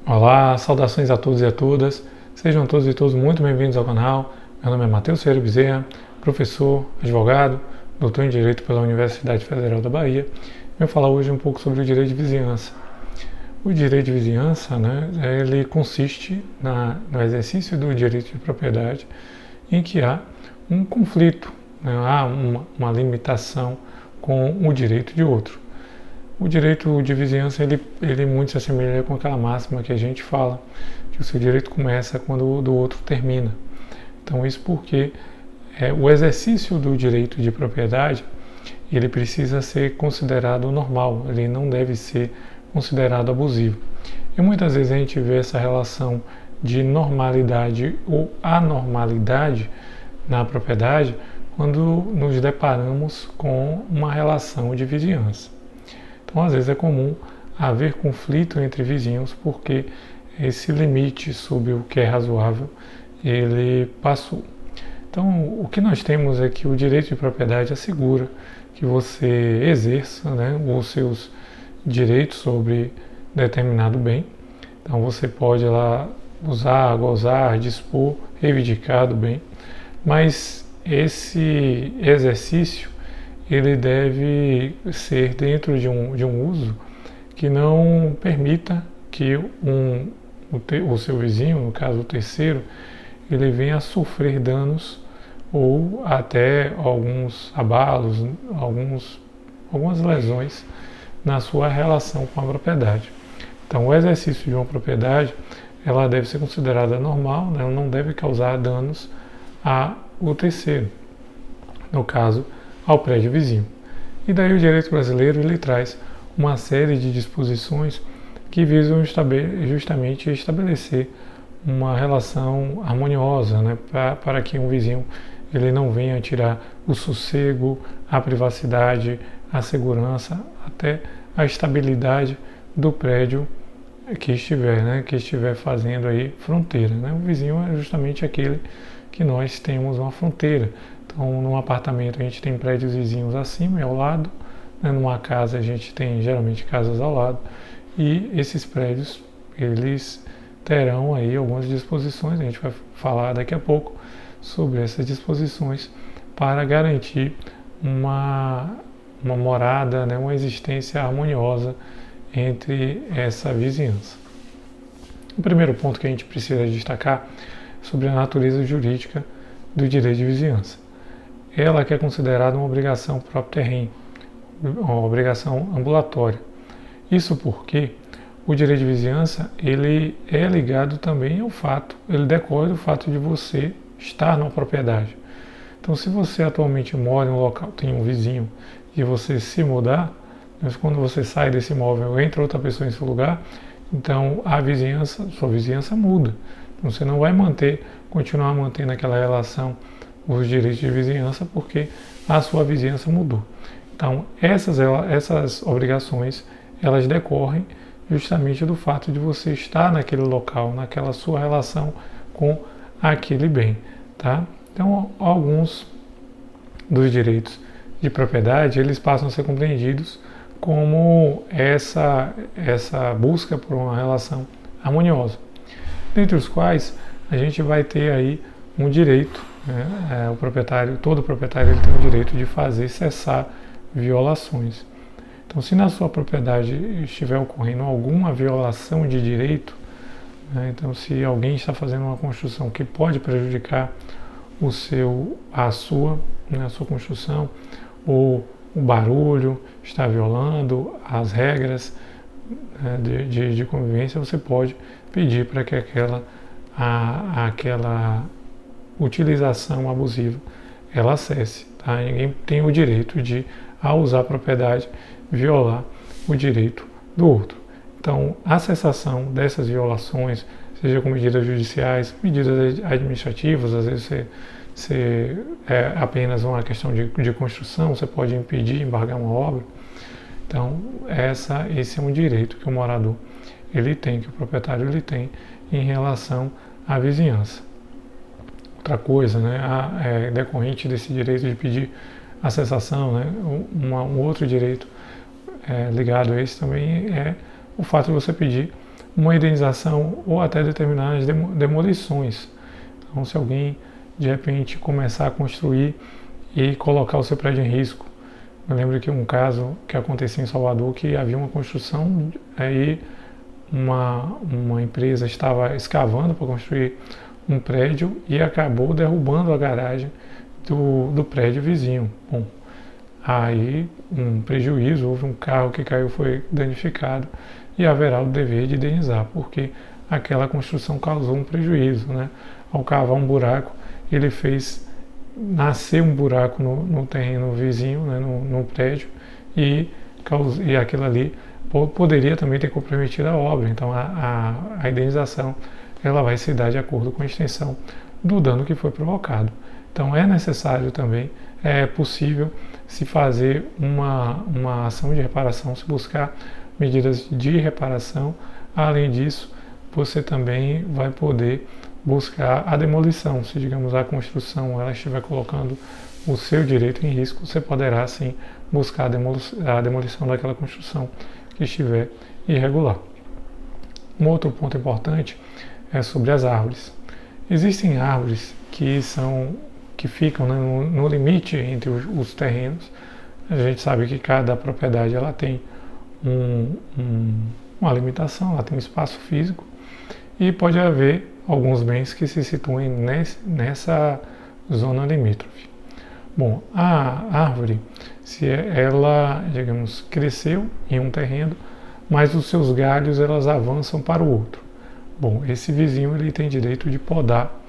Olá, saudações a todos e a todas. Sejam todos e todas muito bem-vindos ao canal. Meu nome é Matheus Ferreira Bezerra, professor, advogado, doutor em Direito pela Universidade Federal da Bahia. Vou falar hoje um pouco sobre o direito de vizinhança. O direito de vizinhança, ele consiste no exercício do direito de propriedade em que há um conflito, há uma limitação com o direito de outro. O direito de vizinhança, ele muito se assemelha com aquela máxima que a gente fala, que o seu direito começa quando o do outro termina. Então, isso porque o exercício do direito de propriedade, ele precisa ser considerado normal, ele não deve ser considerado abusivo. E muitas vezes a gente vê essa relação de normalidade ou anormalidade na propriedade quando nos deparamos com uma relação de vizinhança. Então, às vezes é comum haver conflito entre vizinhos porque esse limite sobre o que é razoável, ele passou. Então, o que nós temos é que o direito de propriedade assegura que você exerça os seus direitos sobre determinado bem. Então, você pode lá usar, gozar, dispor, reivindicar do bem, mas esse exercício ele deve ser dentro de um uso que não permita que o seu vizinho, no caso o terceiro, ele venha a sofrer danos ou até alguns abalos, algumas lesões na sua relação com a propriedade. Então, o exercício de uma propriedade, ela deve ser considerada normal, ela não deve causar danos ao terceiro, no caso, ao prédio vizinho. E daí o direito brasileiro ele traz uma série de disposições que visam justamente estabelecer uma relação harmoniosa, para que um vizinho ele não venha tirar o sossego, a privacidade, a segurança, até a estabilidade do prédio que estiver fazendo aí fronteira. O vizinho é justamente aquele que nós temos uma fronteira. Então, num apartamento a gente tem prédios vizinhos acima e ao lado, numa casa a gente tem geralmente casas ao lado, e esses prédios eles terão aí algumas disposições, a gente vai falar daqui a pouco sobre essas disposições para garantir uma morada, uma existência harmoniosa entre essa vizinhança. O primeiro ponto que a gente precisa destacar é sobre a natureza jurídica do direito de vizinhança. Ela que é considerada uma obrigação próprio terreno, uma obrigação ambulatória. Isso porque o direito de vizinhança ele é ligado também ao fato, ele decorre do fato de você estar numa propriedade. Então, se você atualmente mora em um local, tem um vizinho, e você se mudar, mas quando você sai desse imóvel, entra outra pessoa em seu lugar, então sua vizinhança muda. Então, você não vai continuar mantendo aquela relação, os direitos de vizinhança, porque a sua vizinhança mudou. Então, essas obrigações, elas decorrem justamente do fato de você estar naquele local, naquela sua relação com aquele bem, tá? Então, alguns dos direitos de propriedade, eles passam a ser compreendidos como essa busca por uma relação harmoniosa, dentre os quais a gente vai ter aí um direito, todo proprietário ele tem o direito de fazer cessar violações. Então, se na sua propriedade estiver ocorrendo alguma violação de direito, então se alguém está fazendo uma construção que pode prejudicar a sua construção, ou o barulho está violando as regras de convivência, você pode pedir para que aquela utilização abusiva ela cesse. Tá? Ninguém tem o direito de, ao usar a propriedade, violar o direito do outro. Então, a cessação dessas violações, seja com medidas judiciais, medidas administrativas, às vezes é apenas uma questão de construção, você pode impedir, embargar uma obra. Então, esse é um direito que o morador ele tem, que o proprietário ele tem em relação à vizinhança. Outra coisa, decorrente desse direito de pedir a cessação, um outro direito ligado a esse também é o fato de você pedir uma indenização ou até determinadas demolições. Então, se alguém de repente começar a construir e colocar o seu prédio em risco. Eu lembro que um caso que acontecia em Salvador, que havia uma construção, aí uma empresa estava escavando para construir um prédio e acabou derrubando a garagem do prédio vizinho. Bom, aí um prejuízo, houve um carro que caiu, foi danificado e haverá o dever de indenizar, porque aquela construção causou um prejuízo, né? Ao cavar um buraco, ele fez nascer um buraco no terreno vizinho, né, no prédio, e aquilo ali poderia também ter comprometido a obra. Então a indenização ela vai se dar de acordo com a extensão do dano que foi provocado. Então é necessário também, é possível se fazer uma ação de reparação, se buscar medidas de reparação. Além disso, você também vai poder buscar a demolição. Se, digamos, a construção ela estiver colocando o seu direito em risco, você poderá sim buscar a demolição daquela construção que estiver irregular. Um outro ponto importante é sobre as árvores. Existem árvores que ficam, né, no limite entre os terrenos. A gente sabe que cada propriedade ela tem uma limitação, ela tem um espaço físico, e pode haver alguns bens que se situem nessa zona limítrofe. Bom, a árvore, se ela, digamos, cresceu em um terreno, mas os seus galhos elas avançam para o outro. Bom, esse vizinho ele tem direito de podar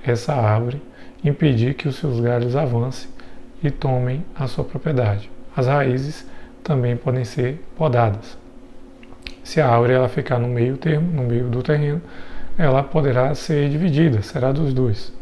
essa árvore, impedir que os seus galhos avancem e tomem a sua propriedade. As raízes também podem ser podadas. Se a árvore ela ficar no meio termo, no meio do terreno, ela poderá ser dividida, será dos dois.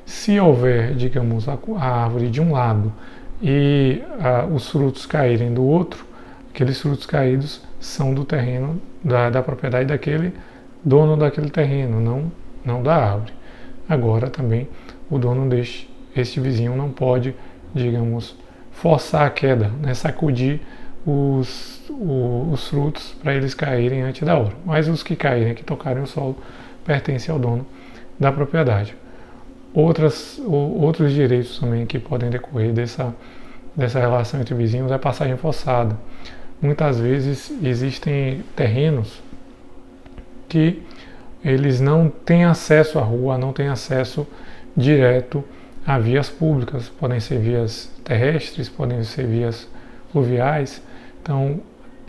Se houver, digamos, a árvore de um lado e os frutos caírem do outro, aqueles frutos caídos são do terreno, da propriedade daquele dono daquele terreno, não da árvore. Agora também o dono este vizinho não pode, digamos, forçar a queda, né, sacudir os frutos para eles caírem antes da hora. Mas os que caírem, que tocarem o solo, pertencem ao dono da propriedade. Outros direitos também que podem decorrer dessa relação entre vizinhos é a passagem forçada. Muitas vezes existem terrenos que eles não têm acesso à rua, não têm acesso direto a vias públicas, podem ser vias terrestres, podem ser vias fluviais. Então,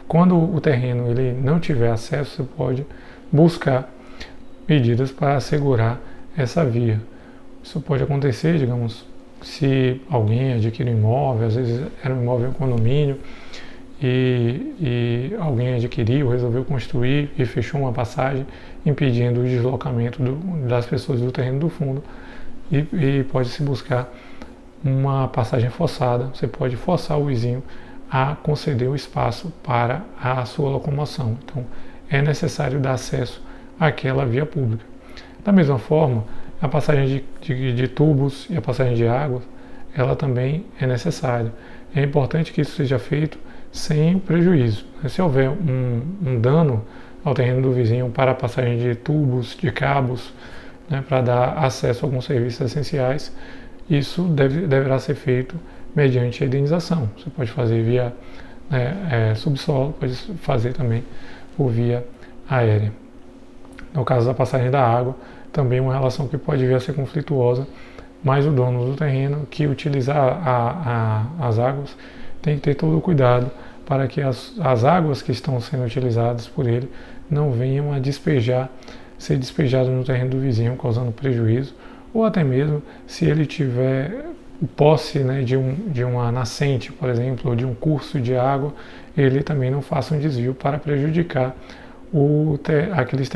quando o terreno ele não tiver acesso, você pode buscar medidas para assegurar essa via. Isso pode acontecer, digamos, se alguém adquire um imóvel, às vezes era um imóvel em condomínio, e alguém adquiriu, resolveu construir e fechou uma passagem impedindo o deslocamento das pessoas do terreno do fundo, e pode-se buscar uma passagem forçada. Você pode forçar o vizinho a conceder o espaço para a sua locomoção. Então, é necessário dar acesso àquela via pública. Da mesma forma, a passagem de tubos e a passagem de água, ela também é necessária. É importante que isso seja feito sem prejuízo. Se houver um dano ao terreno do vizinho para a passagem de tubos, de cabos, né, para dar acesso a alguns serviços essenciais, isso deverá ser feito mediante a indenização. Você pode fazer via subsolo, pode fazer também por via aérea. No caso da passagem da água, também uma relação que pode vir a ser conflituosa, mas o dono do terreno que utilizar as águas tem que ter todo o cuidado para que as águas que estão sendo utilizadas por ele não venham a ser despejadas no terreno do vizinho, causando prejuízo, ou até mesmo se ele tiver posse, né, de uma nascente, por exemplo, ou de um curso de água, ele também não faça um desvio para prejudicar aqueles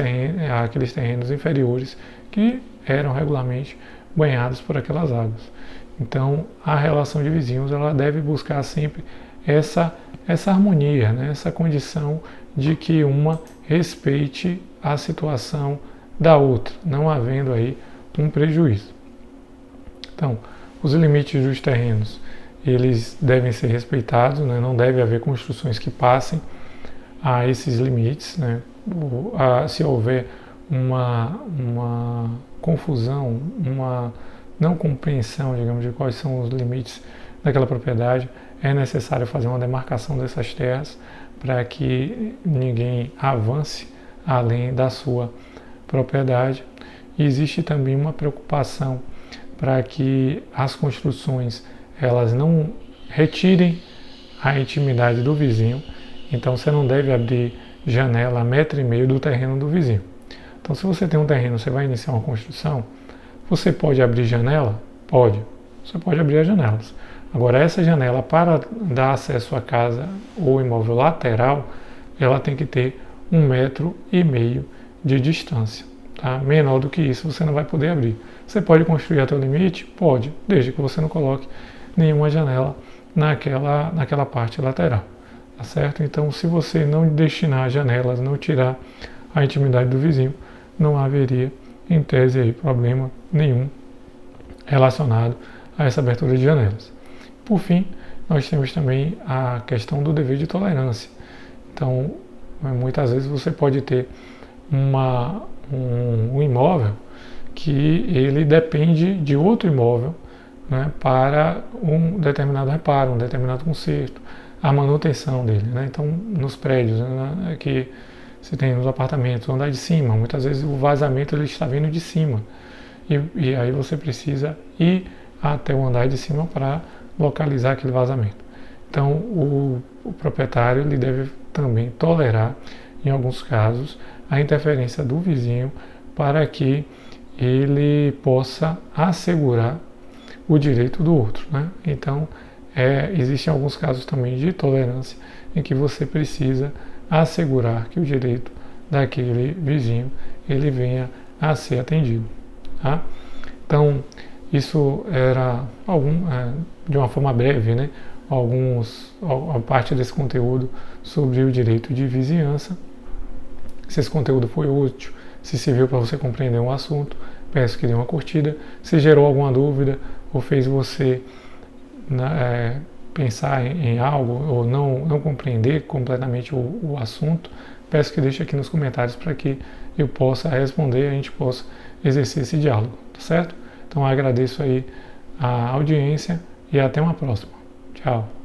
terrenos inferiores que eram regularmente banhados por aquelas águas. Então, a relação de vizinhos ela deve buscar sempre essa harmonia, né, essa condição de que uma respeite a situação da outra, não havendo aí um prejuízo. Então, os limites dos terrenos, eles devem ser respeitados, né, não deve haver construções que passem a esses limites, né, se houver uma confusão, uma não compreensão, digamos, de quais são os limites daquela propriedade, é necessário fazer uma demarcação dessas terras para que ninguém avance além da sua propriedade. E existe também uma preocupação para que as construções elas não retirem a intimidade do vizinho. Então você não deve abrir janela a 1,5 m do terreno do vizinho. Então se você tem um terreno, você vai iniciar uma construção, você pode abrir janela? Pode. Você pode abrir as janelas. Agora essa janela, para dar acesso à casa ou imóvel lateral, ela tem que ter 1,5 m de distância. Tá? Menor do que isso você não vai poder abrir. Você pode construir até o limite? Pode, desde que você não coloque nenhuma janela naquela parte lateral. Tá certo? Então, se você não destinar janelas, não tirar a intimidade do vizinho, não haveria, em tese, aí, problema nenhum relacionado a essa abertura de janelas. Por fim, nós temos também a questão do dever de tolerância. Então, muitas vezes você pode ter um imóvel que ele depende de outro imóvel, né, para um determinado reparo, um determinado conserto, a manutenção dele. Né? Então, nos prédios, né, que se tem nos apartamentos, no andar de cima, muitas vezes o vazamento ele está vindo de cima. E aí você precisa ir até o andar de cima para localizar aquele vazamento. Então, o proprietário ele deve também tolerar, em alguns casos, a interferência do vizinho para que ele possa assegurar o direito do outro. Né? Então, existem alguns casos também de tolerância em que você precisa assegurar que o direito daquele vizinho ele venha a ser atendido. Tá? Então, isso era de uma forma breve, né? A parte desse conteúdo sobre o direito de vizinhança. Se esse conteúdo foi útil, se serviu para você compreender um assunto, peço que dê uma curtida. Se gerou alguma dúvida ou fez você pensar em algo ou não compreender completamente o assunto, peço que deixe aqui nos comentários para que eu possa responder e a gente possa exercer esse diálogo, tá certo? Então agradeço aí a audiência e até uma próxima. Tchau.